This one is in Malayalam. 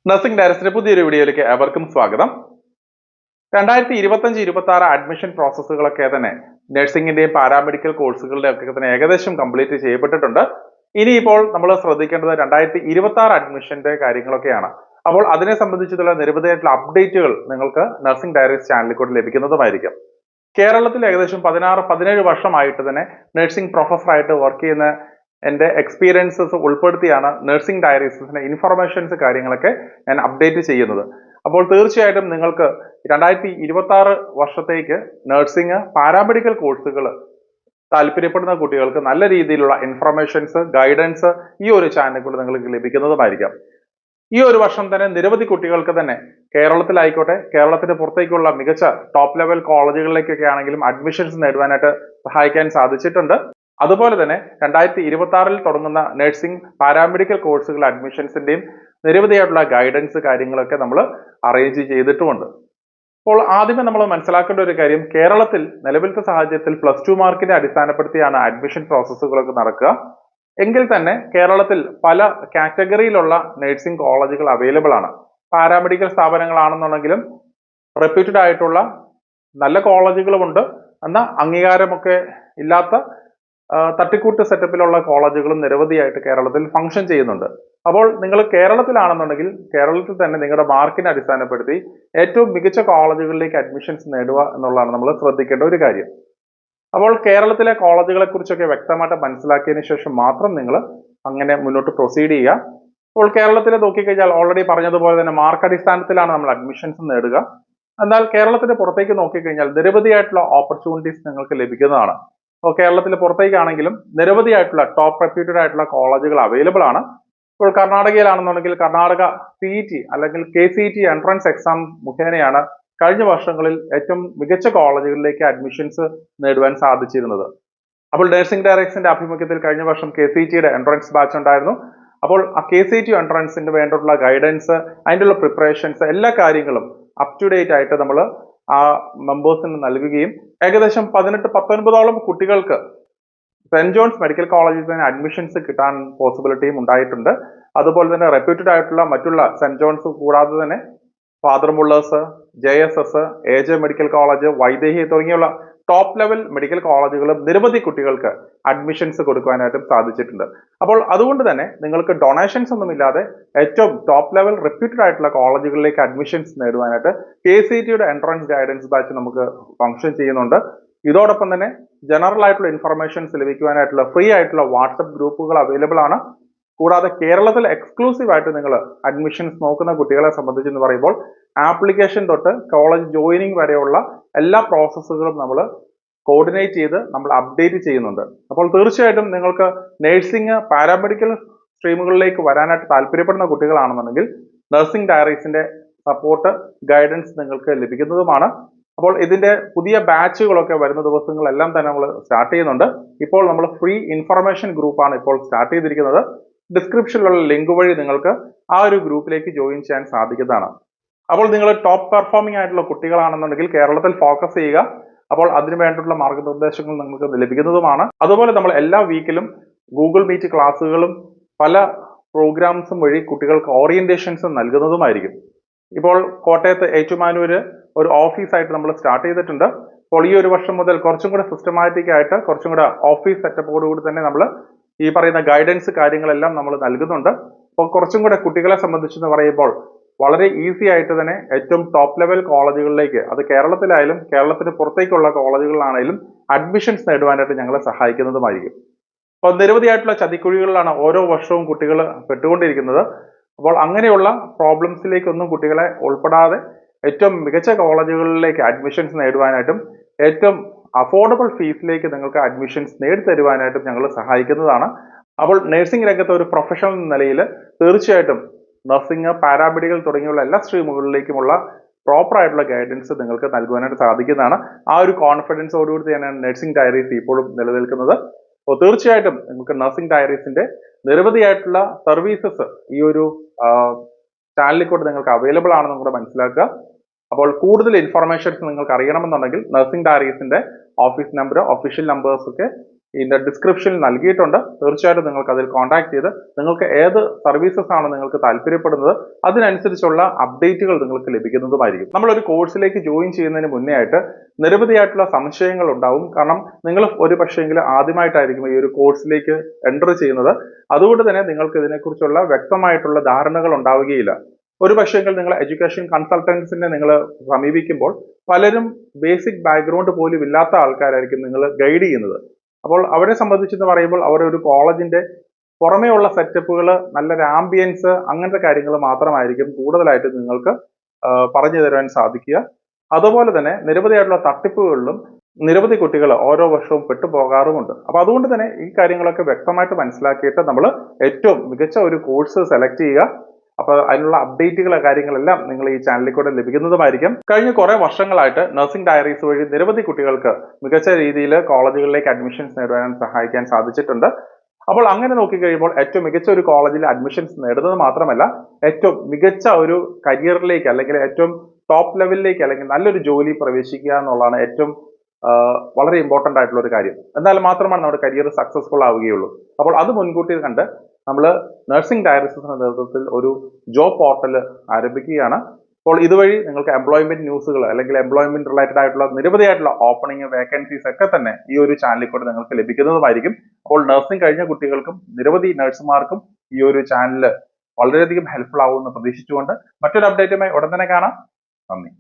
നഴ്സിംഗ് ഡയറക്ടറിന്റെ പുതിയൊരു വീഡിയോയിലേക്ക് ഏവർക്കും സ്വാഗതം. 2025-26 അഡ്മിഷൻ പ്രോസസ്സുകളൊക്കെ തന്നെ നഴ്സിംഗിന്റെയും പാരാമെഡിക്കൽ കോഴ്സുകളുടെ ഒക്കെ തന്നെ ഏകദേശം കംപ്ലീറ്റ് ചെയ്യപ്പെട്ടിട്ടുണ്ട്. ഇനിയിപ്പോൾ നമ്മൾ ശ്രദ്ധിക്കേണ്ടത് 2026 അഡ്മിഷന്റെ കാര്യങ്ങളൊക്കെയാണ്. അപ്പോൾ അതിനെ സംബന്ധിച്ചുള്ള നിരവധിയായിട്ടുള്ള അപ്ഡേറ്റുകൾ നിങ്ങൾക്ക് നഴ്സിംഗ് ഡയറീസ് ചാനലിൽ കൂടെ ലഭിക്കുന്നതുമായിരിക്കും. കേരളത്തിൽ ഏകദേശം 16-17 വർഷമായിട്ട് തന്നെ നഴ്സിംഗ് പ്രൊഫസറായിട്ട് വർക്ക് ചെയ്യുന്ന എൻ്റെ എക്സ്പീരിയൻസസ് ഉൾപ്പെടുത്തിയാണ് നഴ്സിംഗ് ഡയറീസിന്റെ ഇൻഫർമേഷൻസ് കാര്യങ്ങളൊക്കെ ഞാൻ അപ്ഡേറ്റ് ചെയ്യുന്നത്. അപ്പോൾ തീർച്ചയായിട്ടും നിങ്ങൾക്ക് 2026 വർഷത്തേക്ക് നഴ്സിംഗ് പാരാമെഡിക്കൽ കോഴ്സുകൾ താല്പര്യപ്പെടുന്ന കുട്ടികൾക്ക് നല്ല രീതിയിലുള്ള ഇൻഫർമേഷൻസ് ഗൈഡൻസ് ഈ ഒരു ചാനലിൽ കൂടെ നിങ്ങൾക്ക് ലഭിക്കുന്നതുമായിരിക്കാം. ഈ ഒരു വർഷം തന്നെ നിരവധി കുട്ടികൾക്ക് തന്നെ കേരളത്തിലായിക്കോട്ടെ കേരളത്തിന് പുറത്തേക്കുള്ള മികച്ച ടോപ്പ് ലെവൽ കോളേജുകളിലേക്കൊക്കെ ആണെങ്കിലും അഡ്മിഷൻസ് നേടുവാനായിട്ട് സഹായിക്കാൻ സാധിച്ചിട്ടുണ്ട്. അതുപോലെ തന്നെ 2026 തുടങ്ങുന്ന നഴ്സിംഗ് പാരാമെഡിക്കൽ കോഴ്സുകൾ അഡ്മിഷൻസിന്റെയും നിരവധിയായിട്ടുള്ള ഗൈഡൻസ് കാര്യങ്ങളൊക്കെ നമ്മൾ അറേഞ്ച് ചെയ്തിട്ടുമുണ്ട്. അപ്പോൾ ആദ്യമേ നമ്മൾ മനസ്സിലാക്കേണ്ട ഒരു കാര്യം, കേരളത്തിൽ നിലവിലത്തെ സാഹചര്യത്തിൽ +2 മാർക്കിനെ അടിസ്ഥാനപ്പെടുത്തിയാണ് അഡ്മിഷൻ പ്രോസസ്സുകളൊക്കെ നടക്കുക. എങ്കിൽ തന്നെ കേരളത്തിൽ പല കാറ്റഗറിയിലുള്ള നഴ്സിംഗ് കോളേജുകൾ അവൈലബിൾ ആണ്. പാരാമെഡിക്കൽ സ്ഥാപനങ്ങളാണെന്നുണ്ടെങ്കിലും റെപ്യൂട്ടഡ് ആയിട്ടുള്ള നല്ല കോളേജുകളുമുണ്ട്. എന്നാൽ അംഗീകാരമൊക്കെ ഇല്ലാത്ത തട്ടിക്കൂട്ട് സെറ്റപ്പിലുള്ള കോളേജുകളും നിരവധിയായിട്ട് കേരളത്തിൽ ഫംഗ്ഷൻ ചെയ്യുന്നുണ്ട്. അപ്പോൾ നിങ്ങൾ കേരളത്തിലാണെന്നുണ്ടെങ്കിൽ കേരളത്തിൽ തന്നെ നിങ്ങളുടെ മാർക്കിനെ അടിസ്ഥാനപ്പെടുത്തി ഏറ്റവും മികച്ച കോളേജുകളിലേക്ക് അഡ്മിഷൻസ് നേടുക എന്നുള്ളതാണ് നമ്മൾ ശ്രദ്ധിക്കേണ്ട ഒരു കാര്യം. അപ്പോൾ കേരളത്തിലെ കോളേജുകളെ കുറിച്ചൊക്കെ വ്യക്തമായിട്ട് മനസ്സിലാക്കിയതിനു ശേഷം മാത്രം നിങ്ങൾ അങ്ങനെ മുന്നോട്ട് പ്രൊസീഡ് ചെയ്യുക. അപ്പോൾ കേരളത്തിൽ നോക്കിക്കഴിഞ്ഞാൽ ഓൾറെഡി പറഞ്ഞതുപോലെ തന്നെ മാർക്ക് അടിസ്ഥാനത്തിലാണ് നമ്മൾ അഡ്മിഷൻസ് നേടുക. എന്നാൽ കേരളത്തിന് പുറത്തേക്ക് നോക്കിക്കഴിഞ്ഞാൽ നിരവധിയായിട്ടുള്ള ഓപ്പർച്യൂണിറ്റീസ് നിങ്ങൾക്ക് ലഭിക്കുന്നതാണ്. അപ്പോൾ കേരളത്തിൽ പുറത്തേക്കാണെങ്കിലും നിരവധിയായിട്ടുള്ള ടോപ്പ് റെപ്യൂട്ടഡ് ആയിട്ടുള്ള കോളേജുകൾ അവൈലബിൾ ആണ്. ഇപ്പോൾ കർണാടകയിലാണെന്നുണ്ടെങ്കിൽ കർണാടക CET അല്ലെങ്കിൽ KCET എൻട്രൻസ് എക്സാം മുഖേനയാണ് കഴിഞ്ഞ വർഷങ്ങളിൽ ഏറ്റവും മികച്ച കോളേജുകളിലേക്ക് അഡ്മിഷൻസ് നേടുവാൻ സാധിച്ചിരുന്നത്. അപ്പോൾ നഴ്സിംഗ് ഡയറക്ടറിന്റെ ആഭിമുഖ്യത്തിൽ കഴിഞ്ഞ വർഷം KCETയുടെ എൻട്രൻസ് ബാച്ച് ഉണ്ടായിരുന്നു. അപ്പോൾ ആ KCET എൻട്രൻസിന് വേണ്ടിയിട്ടുള്ള ഗൈഡൻസ്, അതിൻ്റെ പ്രിപ്പറേഷൻസ്, എല്ലാ കാര്യങ്ങളും അപ് ടു ഡേറ്റ് ആയിട്ട് നമ്മൾ ആ മെമ്പേഴ്സിന് നൽകുകയും ഏകദേശം 18-19ഓളം കുട്ടികൾക്ക് സെന്റ് ജോൺസ് മെഡിക്കൽ കോളേജിൽ തന്നെ അഡ്മിഷൻസ് കിട്ടാൻ പോസിബിലിറ്റിയും ഉണ്ടായിട്ടുണ്ട്. അതുപോലെ തന്നെ റെപ്യൂട്ടഡ് ആയിട്ടുള്ള മറ്റുള്ള സെന്റ് ജോൺസ് കൂടാതെ തന്നെ father Muller's, JSS, AJ medical college, Vaidehi തുടങ്ങിയുള്ള ടോപ്പ് ലെവൽ മെഡിക്കൽ കോളേജുകളും നിരവധി കുട്ടികൾക്ക് അഡ്മിഷൻസ് കൊടുക്കുവാനായിട്ടും സാധിച്ചിട്ടുണ്ട്. അപ്പോൾ അതുകൊണ്ട് തന്നെ നിങ്ങൾക്ക് ഡൊണേഷൻസ് ഒന്നുമില്ലാതെ ഏറ്റവും ടോപ്പ് ലെവൽ റെപ്യൂട്ടഡ് ആയിട്ടുള്ള കോളേജുകളിലേക്ക് അഡ്മിഷൻസ് നേടുവാനായിട്ട് KCETയുടെ എൻട്രൻസ് ഗൈഡൻസ് ബാച്ച് നമുക്ക് ഫംഗ്ഷൻ ചെയ്യുന്നുണ്ട്. ഇതോടൊപ്പം തന്നെ ജനറൽ ആയിട്ടുള്ള ഇൻഫർമേഷൻസ് ലഭിക്കുവാനായിട്ടുള്ള ഫ്രീ ആയിട്ടുള്ള വാട്സപ്പ് ഗ്രൂപ്പുകൾ അവൈലബിൾ ആണ്. കൂടാതെ കേരളത്തിൽ എക്സ്ക്ലൂസീവ് ആയിട്ട് നിങ്ങൾ അഡ്മിഷൻസ് നോക്കുന്ന കുട്ടികളെ സംബന്ധിച്ചെന്ന് പറയുമ്പോൾ ആപ്ലിക്കേഷൻ തൊട്ട് കോളേജ് ജോയിനിങ് വരെയുള്ള എല്ലാ പ്രോസസ്സുകളും നമ്മൾ കോർഡിനേറ്റ് ചെയ്ത് നമ്മൾ അപ്ഡേറ്റ് ചെയ്യുന്നുണ്ട്. അപ്പോൾ തീർച്ചയായിട്ടും നിങ്ങൾക്ക് നഴ്സിംഗ് പാരാമെഡിക്കൽ സ്ട്രീമുകളിലേക്ക് വരാനായിട്ട് താല്പര്യപ്പെടുന്ന കുട്ടികളാണെന്നുണ്ടെങ്കിൽ നഴ്സിംഗ് ഡയറീസിന്റെ സപ്പോർട്ട് ഗൈഡൻസ് നിങ്ങൾക്ക് ലഭിക്കുന്നതുമാണ്. അപ്പോൾ ഇതിന്റെ പുതിയ ബാച്ചുകളൊക്കെ വരുന്ന ദിവസങ്ങളെല്ലാം തന്നെ നമ്മൾ സ്റ്റാർട്ട് ചെയ്യുന്നുണ്ട്. ഇപ്പോൾ നമ്മൾ ഫ്രീ ഇൻഫർമേഷൻ ഗ്രൂപ്പാണ് ഇപ്പോൾ സ്റ്റാർട്ട് ചെയ്തിരിക്കുന്നത്. ഡിസ്ക്രിപ്ഷനിലുള്ള ലിങ്ക് വഴി നിങ്ങൾക്ക് ആ ഒരു ഗ്രൂപ്പിലേക്ക് ജോയിൻ ചെയ്യാൻ സാധിക്കുന്നതാണ്. അപ്പോൾ നിങ്ങൾ ടോപ്പ് പെർഫോമിംഗ് ആയിട്ടുള്ള കുട്ടികളാണെന്നുണ്ടെങ്കിൽ കേരളത്തിൽ ഫോക്കസ് ചെയ്യുക. അപ്പോൾ അതിനു വേണ്ടിയിട്ടുള്ള മാർഗനിർദ്ദേശങ്ങൾ നിങ്ങൾക്ക് ലഭിക്കുന്നതുമാണ്. അതുപോലെ നമ്മൾ എല്ലാ വീക്കിലും ഗൂഗിൾ മീറ്റ് ക്ലാസ്സുകളും പല പ്രോഗ്രാംസും വഴി കുട്ടികൾക്ക് ഓറിയന്റേഷൻസും നൽകുന്നതുമായിരിക്കും. ഇപ്പോൾ കോട്ടയത്ത് ഏറ്റുമാനൂര് ഒരു ഓഫീസായിട്ട് നമ്മൾ സ്റ്റാർട്ട് ചെയ്തിട്ടുണ്ട്. അപ്പോൾ ഈ ഒരു വർഷം മുതൽ കുറച്ചും കൂടെ സിസ്റ്റമാറ്റിക് ആയിട്ട് കുറച്ചും കൂടെ ഓഫീസ് സെറ്റപ്പോടുകൂടി തന്നെ നമ്മൾ ഈ പറയുന്ന ഗൈഡൻസ് കാര്യങ്ങളെല്ലാം നമ്മൾ നൽകുന്നുണ്ട്. അപ്പോൾ കുറച്ചും കൂടെ കുട്ടികളെ സംബന്ധിച്ചെന്ന് പറയുമ്പോൾ വളരെ ഈസി ആയിട്ട് തന്നെ ഏറ്റവും ടോപ്പ് ലെവൽ കോളേജുകളിലേക്ക്, അത് കേരളത്തിലായാലും കേരളത്തിന് പുറത്തേക്കുള്ള കോളേജുകളിലാണെങ്കിലും അഡ്മിഷൻസ് നേടുവാനായിട്ട് ഞങ്ങളെ സഹായിക്കുന്നതുമായിരിക്കും. അപ്പോൾ നിരവധിയായിട്ടുള്ള ചതിക്കുഴികളിലാണ് ഓരോ വർഷവും കുട്ടികൾ പെട്ടുകൊണ്ടിരിക്കുന്നത്. അപ്പോൾ അങ്ങനെയുള്ള പ്രോബ്ലംസിലേക്കൊന്നും കുട്ടികളെ ഉൾപ്പെടാതെ ഏറ്റവും മികച്ച കോളേജുകളിലേക്ക് അഡ്മിഷൻസ് നേടുവാനായിട്ടും ഏറ്റവും അഫോർഡബിൾ ഫീസിലേക്ക് നിങ്ങൾക്ക് അഡ്മിഷൻസ് നേടിത്തരുവാനായിട്ടും ഞങ്ങൾ സഹായിക്കുന്നതാണ്. അപ്പോൾ നഴ്സിംഗ് രംഗത്തെ ഒരു പ്രൊഫഷണൽ നിലയിൽ തീർച്ചയായിട്ടും നഴ്സിംഗ് പാരാമെഡിക്കൽ തുടങ്ങിയുള്ള എല്ലാ സ്ട്രീമുകളിലേക്കുമുള്ള പ്രോപ്പർ ആയിട്ടുള്ള ഗൈഡൻസ് നിങ്ങൾക്ക് നൽകുവാനായിട്ട് സാധിക്കുന്നതാണ്. ആ ഒരു കോൺഫിഡൻസോടുകൂടി തന്നെയാണ് നഴ്സിംഗ് ഡയറീസ് ഇപ്പോഴും നിലനിൽക്കുന്നത്. അപ്പോൾ തീർച്ചയായിട്ടും നിങ്ങൾക്ക് നഴ്സിംഗ് ഡയറീസിന്റെ നിരവധിയായിട്ടുള്ള സർവീസസ് ഈ ഒരു ചാനലിൽ കൂടെ നിങ്ങൾക്ക് അവൈലബിൾ ആണെന്ന് കൂടെ മനസ്സിലാക്കുക. അപ്പോൾ കൂടുതൽ ഇൻഫർമേഷൻസ് നിങ്ങൾക്ക് അറിയണമെന്നുണ്ടെങ്കിൽ നഴ്സിംഗ് ഡയറീസിന്റെ ഓഫീസ് നമ്പർ, ഒഫീഷ്യൽ നമ്പേഴ്സ് ഒക്കെ ഇതിന്റെ ഡിസ്ക്രിപ്ഷനിൽ നൽകിയിട്ടുണ്ട്. തീർച്ചയായിട്ടും നിങ്ങൾക്ക് അതിൽ കോൺടാക്ട് ചെയ്ത് നിങ്ങൾക്ക് ഏത് സർവീസസ് ആണ് നിങ്ങൾക്ക് താല്പര്യപ്പെടുന്നത് അതിനനുസരിച്ചുള്ള അപ്ഡേറ്റുകൾ നിങ്ങൾക്ക് ലഭിക്കുന്നതുമായിരിക്കും. നമ്മളൊരു കോഴ്സിലേക്ക് ജോയിൻ ചെയ്യുന്നതിന് മുന്നേ ആയിട്ട് നിരവധിയായിട്ടുള്ള സംശയങ്ങൾ ഉണ്ടാവും. കാരണം നിങ്ങൾ ഒരു പക്ഷേങ്കിൽ ആദ്യമായിട്ടായിരിക്കും ഈ ഒരു കോഴ്സിലേക്ക് എൻ്റർ ചെയ്യുന്നത്. അതുകൊണ്ട് തന്നെ നിങ്ങൾക്ക് ഇതിനെക്കുറിച്ചുള്ള വ്യക്തമായിട്ടുള്ള ധാരണകൾ ഉണ്ടാവുകയില്ല. ഒരു പക്ഷേങ്കിൽ നിങ്ങൾ എഡ്യൂക്കേഷൻ കൺസൾട്ടൻസിനെ നിങ്ങൾ സമീപിക്കുമ്പോൾ പലരും ബേസിക് ബാക്ക്ഗ്രൗണ്ട് പോലും ഇല്ലാത്ത ആൾക്കാരായിരിക്കും നിങ്ങൾ ഗൈഡ് ചെയ്യുന്നത്. അപ്പോൾ അവരെ സംബന്ധിച്ചെന്ന് പറയുമ്പോൾ അവരെ ഒരു കോളേജിന്റെ പുറമേ ഉള്ള സെറ്റപ്പുകൾ, നല്ലൊരു ആംബിയൻസ്, അങ്ങനത്തെ കാര്യങ്ങൾ മാത്രമായിരിക്കും കൂടുതലായിട്ട് നിങ്ങൾക്ക് പറഞ്ഞു തരുവാൻ സാധിക്കുക. അതുപോലെ തന്നെ നിരവധിയായിട്ടുള്ള തട്ടിപ്പുകളിലും നിരവധി കുട്ടികൾ ഓരോ വർഷവും പെട്ടുപോകാറുമുണ്ട്. അപ്പൊ അതുകൊണ്ട് തന്നെ ഈ കാര്യങ്ങളൊക്കെ വ്യക്തമായിട്ട് മനസ്സിലാക്കിയിട്ട് നമ്മൾ ഏറ്റവും മികച്ച ഒരു കോഴ്സ് സെലക്ട് ചെയ്യുക. അപ്പൊ അതിനുള്ള അപ്ഡേറ്റുകൾ കാര്യങ്ങളെല്ലാം നിങ്ങൾ ഈ ചാനലിൽ കൂടെ ലഭിക്കുന്നതുമായിരിക്കും. കഴിഞ്ഞ കുറെ വർഷങ്ങളായിട്ട് നഴ്സിംഗ് ഡയറീസ് വഴി നിരവധി കുട്ടികൾക്ക് മികച്ച രീതിയിൽ കോളേജുകളിലേക്ക് അഡ്മിഷൻസ് നേടാൻ സഹായിക്കാൻ സാധിച്ചിട്ടുണ്ട്. അപ്പോൾ അങ്ങനെ നോക്കിക്കഴിയുമ്പോൾ ഏറ്റവും മികച്ച ഒരു കോളേജിൽ അഡ്മിഷൻസ് നേടുന്നത് മാത്രമല്ല ഏറ്റവും മികച്ച ഒരു കരിയറിലേക്ക് അല്ലെങ്കിൽ ഏറ്റവും ടോപ്പ് ലെവലിലേക്ക് അല്ലെങ്കിൽ നല്ലൊരു ജോലി പ്രവേശിക്കുക എന്നുള്ളതാണ് ഏറ്റവും വളരെ ഇമ്പോർട്ടൻ്റ് ആയിട്ടുള്ള ഒരു കാര്യം. എന്നാൽ മാത്രമാണ് നമ്മുടെ കരിയർ സക്സസ്ഫുൾ ആവുകയുള്ളൂ. അപ്പോൾ അത് മുൻകൂട്ടി കണ്ട് നമ്മൾ നഴ്സിംഗ് ഡയറീസിന്റെ നേതൃത്വത്തിൽ ഒരു ജോബ് പോർട്ടൽ ആരംഭിക്കുകയാണ്. അപ്പോൾ ഇതുവഴി നിങ്ങൾക്ക് എംപ്ലോയ്മെന്റ് ന്യൂസുകൾ അല്ലെങ്കിൽ എംപ്ലോയ്മെന്റ് റിലേറ്റഡ് ആയിട്ടുള്ള നിരവധിയായിട്ടുള്ള ഓപ്പണിംഗ് വേക്കൻസീസ് ഒക്കെ തന്നെ ഈ ഒരു ചാനലിൽ കൂടെ നിങ്ങൾക്ക് ലഭിക്കുന്നതുമായിരിക്കും. അപ്പോൾ നഴ്സിംഗ് കഴിഞ്ഞ കുട്ടികൾക്കും നിരവധി നഴ്സുമാർക്കും ഈ ഒരു ചാനൽ വളരെയധികം ഹെൽപ്ഫുൾ ആവുമെന്ന് പ്രതീക്ഷിച്ചുകൊണ്ട് മറ്റൊരു അപ്ഡേറ്റുമായി ഉടൻ തന്നെ കാണാം. നന്ദി.